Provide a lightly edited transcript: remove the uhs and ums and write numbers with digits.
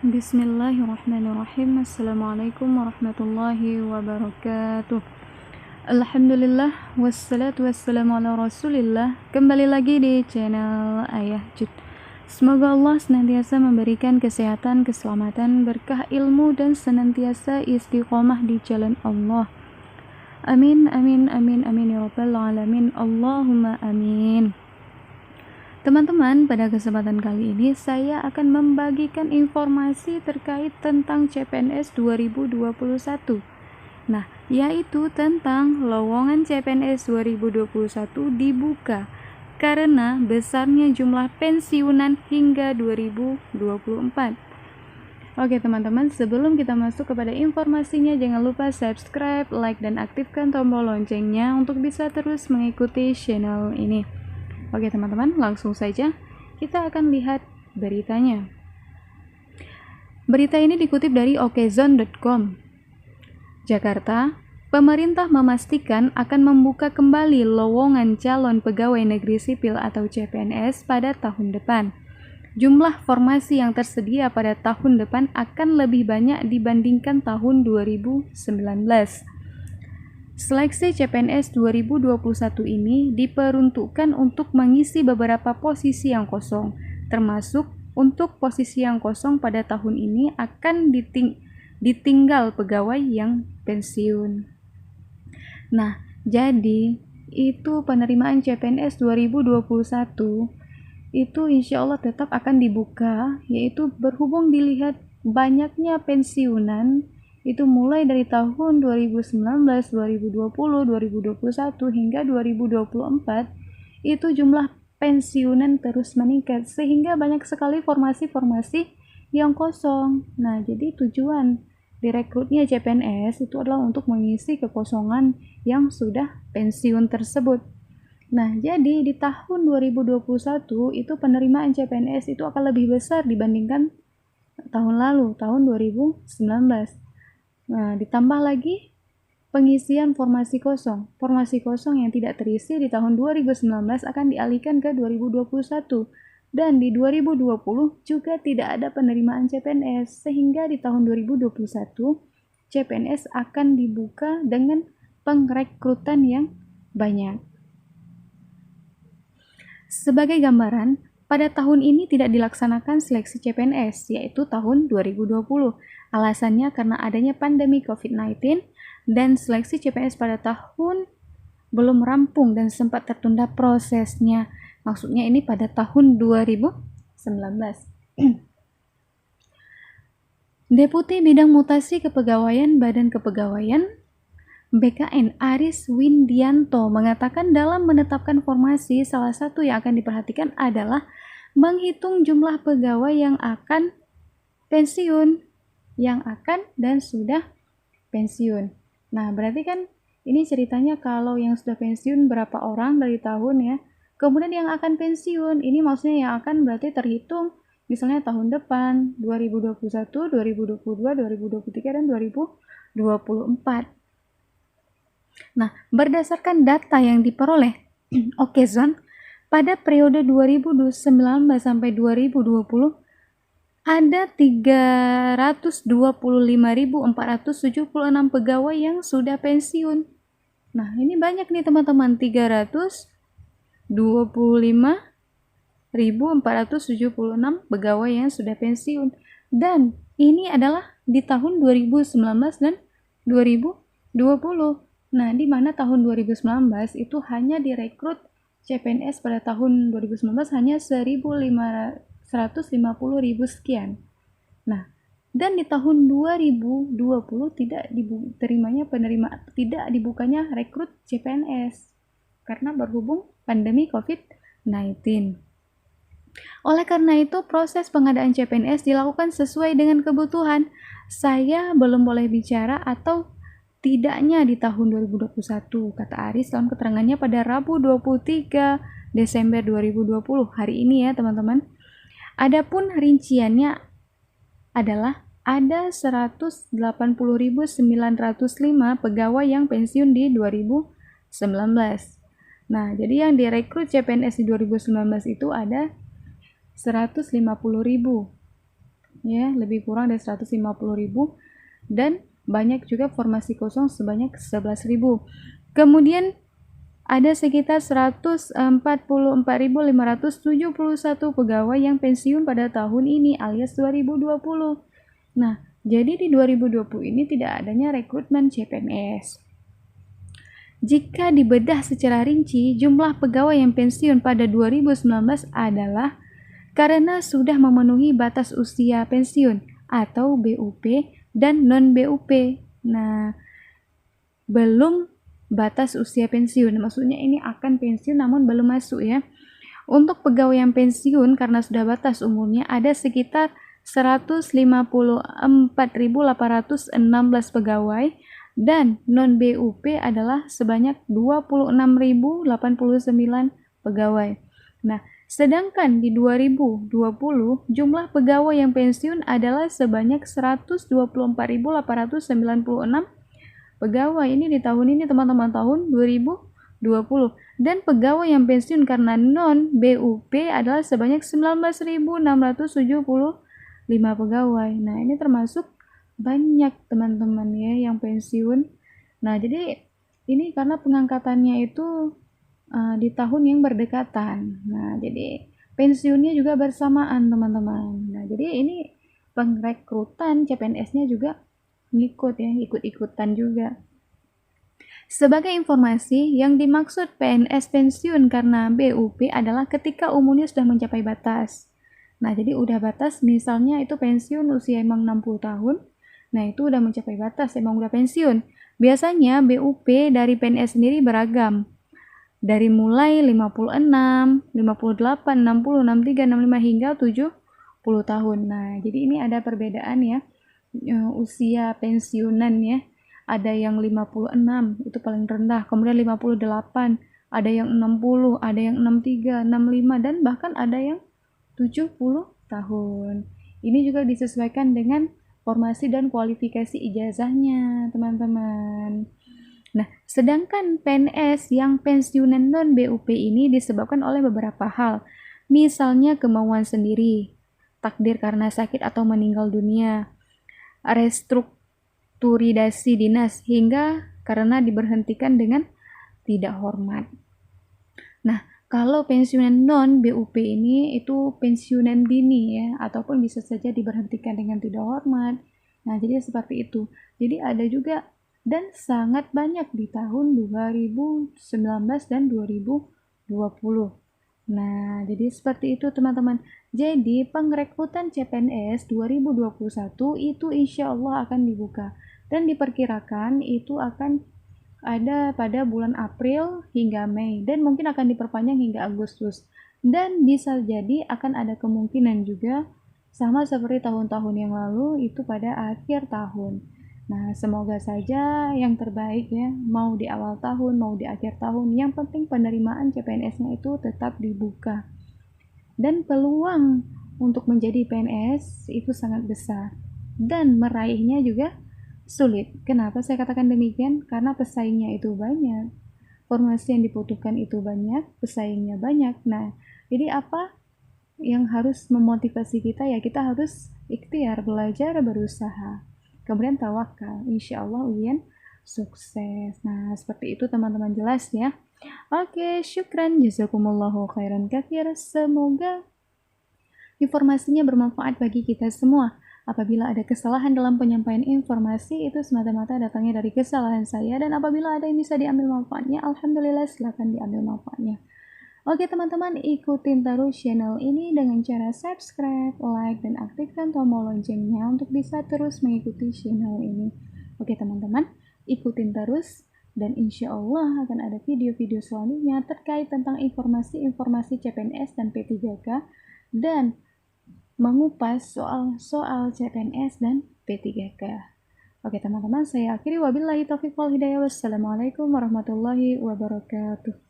Bismillahirrahmanirrahim. Assalamualaikum warahmatullahi wabarakatuh. Alhamdulillah, wassalatu wassalamu ala rasulillah. Kembali lagi di channel Ayah Jud. Semoga Allah senantiasa memberikan kesehatan, keselamatan, berkah ilmu, dan senantiasa istiqomah di jalan Allah. Amin, amin, amin, amin ya rabbal alamin. Allahumma amin. Teman-teman, pada kesempatan kali ini saya akan membagikan informasi terkait tentang CPNS 2021. Nah, yaitu tentang lowongan CPNS 2021 dibuka karena besarnya jumlah pensiunan hingga 2024. Oke teman-teman, sebelum kita masuk kepada informasinya, jangan lupa subscribe, like, dan aktifkan tombol loncengnya untuk bisa terus mengikuti channel ini. Oke teman-teman, langsung saja kita akan lihat beritanya. Berita ini dikutip dari okezone.com. Jakarta, pemerintah memastikan akan membuka kembali lowongan calon pegawai negeri sipil atau CPNS pada tahun depan. Jumlah formasi yang tersedia pada tahun depan akan lebih banyak dibandingkan tahun 2019. Seleksi CPNS 2021 ini diperuntukkan untuk mengisi beberapa posisi yang kosong, termasuk untuk posisi yang kosong pada tahun ini akan ditinggal pegawai yang pensiun. Nah, jadi itu penerimaan CPNS 2021 itu insya Allah tetap akan dibuka, yaitu berhubung dilihat banyaknya pensiunan itu mulai dari tahun 2019, 2020, 2021 hingga 2024 itu jumlah pensiunan terus meningkat sehingga banyak sekali formasi-formasi yang kosong. Nah, jadi tujuan direkrutnya CPNS itu adalah untuk mengisi kekosongan yang sudah pensiun tersebut. Nah, jadi di tahun 2021 itu penerimaan CPNS itu akan lebih besar dibandingkan tahun lalu, tahun 2019. Nah, ditambah lagi pengisian formasi kosong. Formasi kosong yang tidak terisi di tahun 2019 akan dialihkan ke 2021. Dan di 2020 juga tidak ada penerimaan CPNS, sehingga di tahun 2021 CPNS akan dibuka dengan pengrekrutan yang banyak. Sebagai gambaran, pada tahun ini tidak dilaksanakan seleksi CPNS, yaitu tahun 2020. Alasannya karena adanya pandemi COVID-19 dan seleksi CPNS pada tahun belum rampung dan sempat tertunda prosesnya. Maksudnya ini pada tahun 2019. Deputi Bidang Mutasi Kepegawaian Badan Kepegawaian BKN Aris Windianto mengatakan dalam menetapkan formasi, salah satu yang akan diperhatikan adalah menghitung jumlah pegawai yang akan pensiun, yang akan dan sudah pensiun. Nah, berarti kan ini ceritanya kalau yang sudah pensiun berapa orang dari tahun ya. Kemudian yang akan pensiun, ini maksudnya yang akan berarti terhitung misalnya tahun depan, 2021, 2022, 2023, dan 2024. Nah, berdasarkan data yang diperoleh Okezone, pada periode 2019 sampai 2020 ada 325.476 pegawai yang sudah pensiun. Nah, ini banyak nih teman-teman, 325.476 pegawai yang sudah pensiun. Dan ini adalah di tahun 2019 dan 2020. Nah, di mana tahun 2019 itu hanya direkrut CPNS pada tahun 2019 hanya 150.000 sekian. Nah, dan di tahun 2020 tidak dibukanya rekrut CPNS karena berhubung pandemi COVID-19. Oleh karena itu, proses pengadaan CPNS dilakukan sesuai dengan kebutuhan. Saya belum boleh bicara atau tidaknya di tahun 2021, kata Aris dalam keterangannya pada Rabu 23 Desember 2020, hari ini ya teman-teman. Adapun rinciannya adalah ada 180.905 pegawai yang pensiun di 2019. Nah, jadi yang direkrut CPNS di 2019 itu ada 150.000. ya, lebih kurang dari 150.000, dan banyak juga formasi kosong sebanyak 11.000. Kemudian ada sekitar 144.571 pegawai yang pensiun pada tahun ini alias 2020. Nah, jadi di 2020 ini tidak adanya rekrutmen CPNS. Jika dibedah secara rinci, jumlah pegawai yang pensiun pada 2019 adalah karena sudah memenuhi batas usia pensiun atau BUP dan non-BUP. Nah, belum batas usia pensiun. Maksudnya ini akan pensiun namun belum masuk ya. Untuk pegawai yang pensiun karena sudah batas umurnya ada sekitar 154.816 pegawai dan non-BUP adalah sebanyak 26.089 pegawai. Nah, sedangkan di 2020 jumlah pegawai yang pensiun adalah sebanyak 124.896 pegawai. Ini di tahun ini teman-teman, tahun 2020. Dan pegawai yang pensiun karena non BUP adalah sebanyak 19.675 pegawai. Nah, ini termasuk banyak teman-teman ya yang pensiun. Nah, jadi ini karena pengangkatannya itu di tahun yang berdekatan. Nah, jadi pensiunnya juga bersamaan teman-teman. Nah, jadi ini pengrekrutan CPNS-nya juga ikut-ikutan juga. Sebagai informasi, yang dimaksud PNS pensiun karena BUP adalah ketika umurnya sudah mencapai batas. Nah, jadi udah batas, misalnya itu pensiun usia emang 60 tahun, nah itu udah mencapai batas, emang udah pensiun. Biasanya BUP dari PNS sendiri beragam, dari mulai 56, 58, 60, 63, 65 hingga 70 tahun. Nah, jadi ini ada perbedaan ya, usia pensiunan ya. Ada yang 56, itu paling rendah, kemudian 58, ada yang 60, ada yang 63, 65, dan bahkan ada yang 70 tahun. Ini juga disesuaikan dengan formasi dan kualifikasi ijazahnya, teman-teman. Nah, sedangkan PNS yang pensiunan non-BUP ini disebabkan oleh beberapa hal. Misalnya kemauan sendiri, takdir karena sakit atau meninggal dunia, restrukturisasi dinas, hingga karena diberhentikan dengan tidak hormat. Nah, kalau pensiunan non-BUP ini itu pensiunan dini ya, ataupun bisa saja diberhentikan dengan tidak hormat. Nah, jadi seperti itu. Jadi ada juga dan sangat banyak di tahun 2019 dan 2020. Nah, jadi seperti itu teman-teman. Jadi pengrekrutan CPNS 2021 itu insya Allah akan dibuka. Dan diperkirakan itu akan ada pada bulan April hingga Mei. Dan mungkin akan diperpanjang hingga Agustus. Dan bisa jadi akan ada kemungkinan juga sama seperti tahun-tahun yang lalu itu pada akhir tahun. Nah, semoga saja yang terbaik ya, mau di awal tahun, mau di akhir tahun. Yang penting penerimaan CPNS-nya itu tetap dibuka. Dan peluang untuk menjadi PNS itu sangat besar. Dan meraihnya juga sulit. Kenapa saya katakan demikian? Karena pesaingnya itu banyak. Formasi yang dibutuhkan itu banyak, pesaingnya banyak. Nah, jadi apa yang harus memotivasi kita ya? Kita harus ikhtiar, belajar, berusaha. Kemudian tawakal, insya Allah ujian sukses. Nah, seperti itu teman-teman, jelas ya. Oke, syukran, jazakumullahu khairan katsir. Semoga informasinya bermanfaat bagi kita semua. Apabila ada kesalahan dalam penyampaian informasi, itu semata-mata datangnya dari kesalahan saya. Dan apabila ada yang bisa diambil manfaatnya, alhamdulillah silakan diambil manfaatnya. Oke teman-teman, ikutin terus channel ini dengan cara subscribe, like, dan aktifkan tombol loncengnya untuk bisa terus mengikuti channel ini. Oke teman-teman, ikutin terus dan insya Allah akan ada video-video selanjutnya terkait tentang informasi-informasi CPNS dan P3K dan mengupas soal-soal CPNS dan P3K. Oke teman-teman, saya akhiri wabillahi taufiq wal hidayah. Wassalamualaikum warahmatullahi wabarakatuh.